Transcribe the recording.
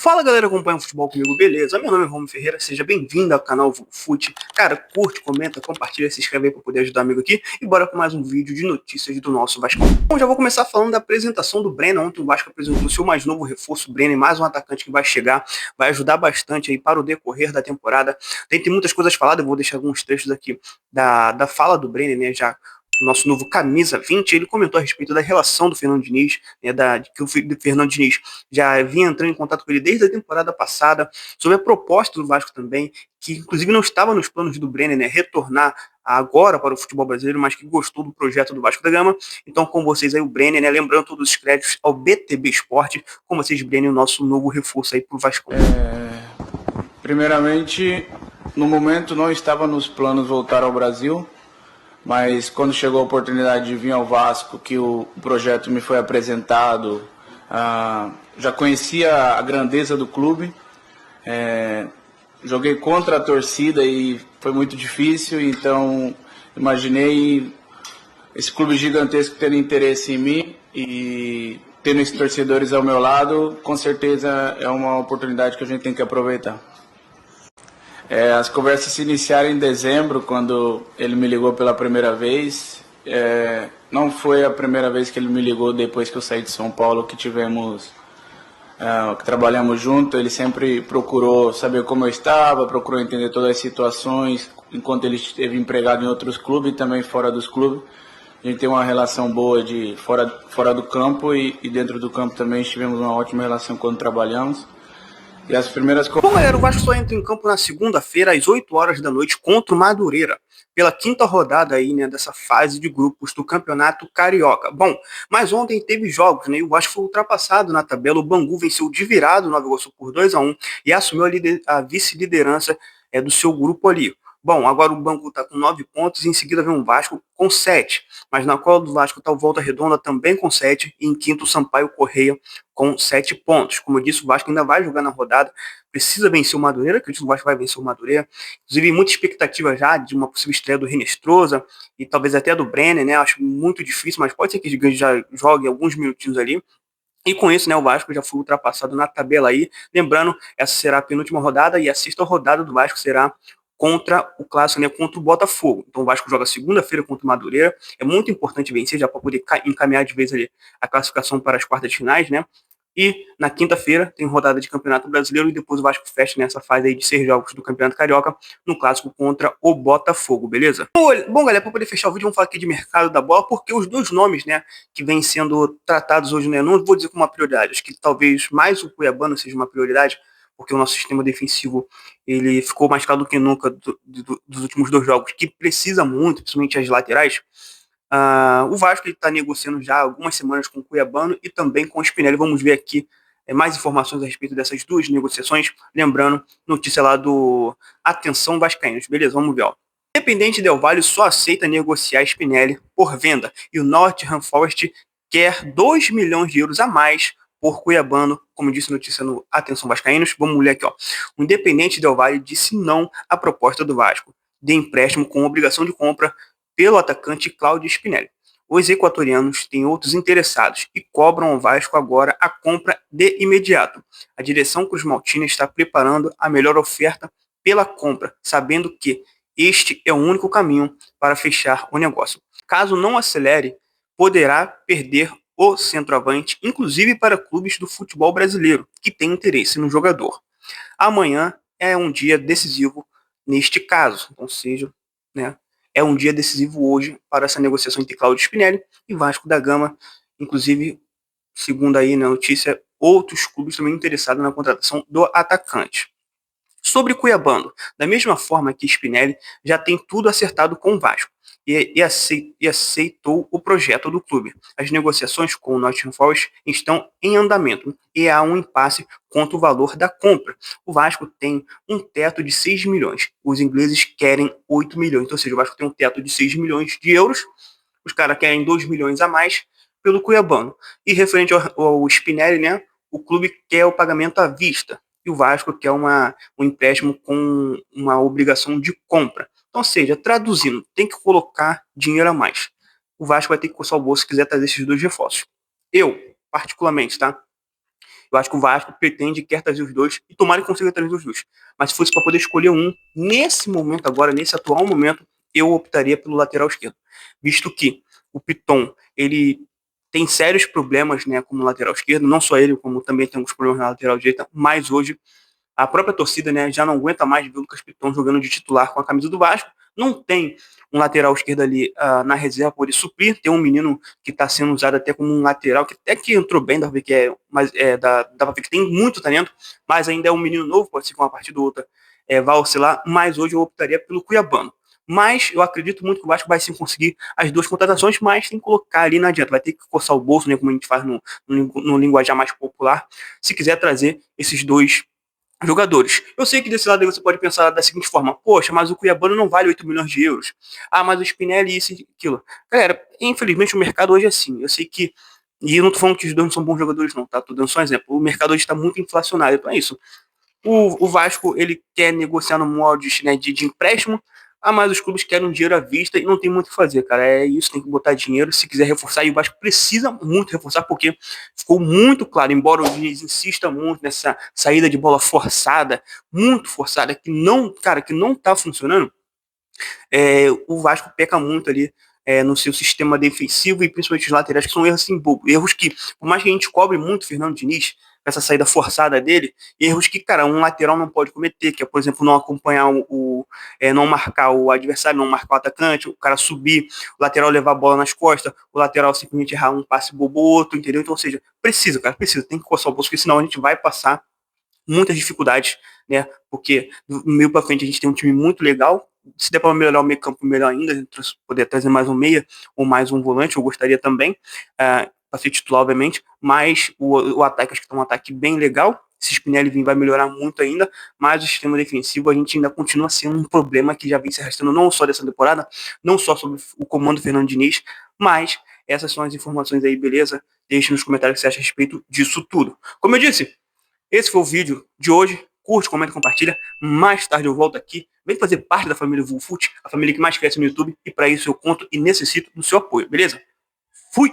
Fala galera, acompanha o futebol comigo, beleza? Meu nome é Romulo Ferreira, seja bem-vindo ao canal Fute. Cara, curte, comenta, compartilha, se inscreve aí pra poder ajudar o amigo aqui. E bora com mais um vídeo de notícias do nosso Vasco. Bom, já vou começar falando da apresentação do Brenner. Ontem o Vasco apresentou o seu mais novo reforço, o Brenner, mais um atacante que vai chegar, vai ajudar bastante aí para o decorrer da temporada. Tem muitas coisas faladas, eu vou deixar alguns trechos aqui da fala do Brenner, né, já nosso novo camisa 20, ele comentou a respeito da relação do Fernando Diniz, né, que o Fernando Diniz já vinha entrando em contato com ele desde a temporada passada, sobre a proposta do Vasco também, que inclusive não estava nos planos do Brenner, né, retornar agora para o futebol brasileiro, mas que gostou do projeto do Vasco da Gama. Então, com vocês aí o Brenner, né, lembrando todos os créditos ao BTB Esporte, com vocês, Brenner, o nosso novo reforço aí para o Vasco. Primeiramente, no momento não estava nos planos voltar ao Brasil, mas quando chegou a oportunidade de vir ao Vasco, que o projeto me foi apresentado, já conhecia a grandeza do clube, joguei contra a torcida e foi muito difícil, então imaginei esse clube gigantesco tendo interesse em mim e tendo esses torcedores ao meu lado, com certeza é uma oportunidade que a gente tem que aproveitar. As conversas se iniciaram em dezembro, quando ele me ligou pela primeira vez. Não foi a primeira vez que ele me ligou depois que eu saí de São Paulo, que trabalhamos junto. Ele sempre procurou saber como eu estava, procurou entender todas as situações, enquanto ele esteve empregado em outros clubes e também fora dos clubes. A gente tem uma relação boa de fora do campo e dentro do campo também tivemos uma ótima relação quando trabalhamos. E as primeiras... Bom, galera, o Vasco só entra em campo na segunda-feira, às 8 horas da noite, contra o Madureira, pela quinta rodada aí, né, dessa fase de grupos do Campeonato Carioca. Bom, mas ontem teve jogos, né, e o Vasco foi ultrapassado na tabela. O Bangu venceu de virada o Nova Iguaçu por 2-1 e assumiu a vice-liderança do seu grupo ali. Bom, agora o Bangu está com 9 pontos e em seguida vem o Vasco com 7. Mas na cola do Vasco está o Volta Redonda também com 7 e em quinto o Sampaio Correia com 7 pontos. Como eu disse, o Vasco ainda vai jogar na rodada, precisa vencer o Madureira, acredito que o Vasco vai vencer o Madureira. Inclusive, muita expectativa já de uma possível estreia do Renestrosa e talvez até do Brenner, né? Acho muito difícil, mas pode ser que ele já jogue alguns minutinhos ali. E com isso, né, o Vasco já foi ultrapassado na tabela aí. Lembrando, essa será a penúltima rodada e a sexta rodada do Vasco será contra o Clássico, né, contra o Botafogo. Então o Vasco joga segunda-feira contra o Madureira. É muito importante vencer já para poder encaminhar de vez ali a classificação para as quartas de finais, né? E na quinta-feira tem rodada de Campeonato Brasileiro e depois o Vasco fecha nessa fase aí de 6 jogos do Campeonato Carioca no Clássico contra o Botafogo, beleza? Bom, galera, para poder fechar o vídeo, vamos falar aqui de mercado da bola, porque os dois nomes, né, que vêm sendo tratados hoje, né, não vou dizer como uma prioridade, acho que talvez mais o Cuiabano seja uma prioridade, porque o nosso sistema defensivo ele ficou mais claro do que nunca dos últimos dois jogos, que precisa muito, principalmente as laterais. O Vasco está negociando já há algumas semanas com o Cuiabano e também com o Spinelli. Vamos ver aqui mais informações a respeito dessas duas negociações. Lembrando, notícia lá do Atenção Vascaínos. Beleza, vamos ver. Ó. Independente Del Valle só aceita negociar Spinelli por venda e o Nottingham Forest quer 2 milhões de euros a mais por Cuiabano, como disse notícia no Atenção Vascaínos. Vamos ler aqui. Ó. O Independente Del Valle disse não à proposta do Vasco de empréstimo com obrigação de compra pelo atacante Cláudio Spinelli. Os equatorianos têm outros interessados e cobram ao Vasco agora a compra de imediato. A direção cruzmaltina está preparando a melhor oferta pela compra, sabendo que este é o único caminho para fechar o negócio. Caso não acelere, poderá perder o centroavante, inclusive para clubes do futebol brasileiro que têm interesse no jogador. Amanhã é um dia decisivo neste caso, ou seja, né, é um dia decisivo hoje para essa negociação entre Cláudio Spinelli e Vasco da Gama. Inclusive, segundo aí na notícia, outros clubes também interessados na contratação do atacante. Sobre Cuiabano, da mesma forma que Spinelli já tem tudo acertado com o Vasco e aceitou o projeto do clube. As negociações com o Nottingham Forest estão em andamento e há um impasse quanto ao valor da compra. O Vasco tem um teto de 6 milhões. Os ingleses querem 8 milhões. Então, ou seja, o Vasco tem um teto de 6 milhões de euros. Os caras querem 2 milhões a mais pelo Cuiabano. E referente ao Spinelli, né, o clube quer o pagamento à vista. E o Vasco quer um empréstimo com uma obrigação de compra. Então, ou seja, traduzindo, tem que colocar dinheiro a mais. O Vasco vai ter que coçar o bolso se quiser trazer esses dois reforços. Eu, particularmente, tá? Eu acho que o Vasco pretende e quer trazer os dois, e tomara que consiga trazer os dois. Mas se fosse para poder escolher um, nesse momento agora, nesse atual momento, eu optaria pelo lateral esquerdo. Visto que o Piton, ele tem sérios problemas, né, como lateral esquerdo, não só ele, como também tem alguns problemas na lateral direita, mas hoje a própria torcida, né, já não aguenta mais ver o Lucas Piton jogando de titular com a camisa do Vasco. Não tem um lateral esquerdo ali na reserva para poder suprir. Tem um menino que está sendo usado até como um lateral, que até que entrou bem, dá para ver que dá para ver que tem muito talento, mas ainda é um menino novo, pode ser que uma partida ou outra vai oscilar, mas hoje eu optaria pelo Cuiabano. Mas eu acredito muito que o Vasco vai sim conseguir as duas contratações, mas tem que colocar ali, não adianta, vai ter que coçar o bolso, né, como a gente faz no linguajar mais popular, se quiser trazer esses dois jogadores. Eu sei que desse lado aí você pode pensar da seguinte forma: poxa, mas o Cuiabano não vale 8 milhões de euros. Ah, mas o Spinelli isso e aquilo. Galera, infelizmente o mercado hoje é assim. Eu sei que, e eu não tô falando que os dois não são bons jogadores não, tá? Tô dando só um exemplo. O mercado hoje está muito inflacionário, então é isso. O Vasco, ele quer negociar no molde, né, de empréstimo. Ah, mas os clubes querem um dinheiro à vista e não tem muito o que fazer, cara. É isso, tem que botar dinheiro se quiser reforçar. E o Vasco precisa muito reforçar, porque ficou muito claro, embora o Diniz insista muito nessa saída de bola forçada, muito forçada, que não, cara, que não tá funcionando. O Vasco peca muito ali no seu sistema defensivo e principalmente os laterais, que são erros assim, bobos. Erros que, por mais que a gente cobre muito o Fernando Diniz, essa saída forçada dele, erros que, cara, um lateral não pode cometer, que é, por exemplo, não acompanhar não marcar o adversário, não marcar o atacante, o cara subir, o lateral levar a bola nas costas, o lateral simplesmente errar um passe bobo ou outro, entendeu? Então, ou seja, precisa, cara, precisa, tem que coçar o bolso, porque senão a gente vai passar muitas dificuldades, né? Porque no meio para frente a gente tem um time muito legal. Se der para melhorar o meio campo, melhor ainda, poder trazer mais um meia ou mais um volante, eu gostaria também, para ser titular, obviamente, mas o ataque, acho que está um ataque bem legal. Se Spinelli vir, vai melhorar muito ainda, mas o sistema defensivo a gente ainda continua sendo um problema que já vem se arrastando não só dessa temporada, não só sobre o comando Fernando Diniz, mas essas são as informações aí, beleza? Deixe nos comentários o que você acha a respeito disso tudo. Como eu disse, esse foi o vídeo de hoje. Curte, comenta, compartilha. Mais tarde eu volto aqui. Vem fazer parte da família Vulfute, a família que mais cresce no YouTube. E para isso eu conto e necessito do seu apoio, beleza? Fui!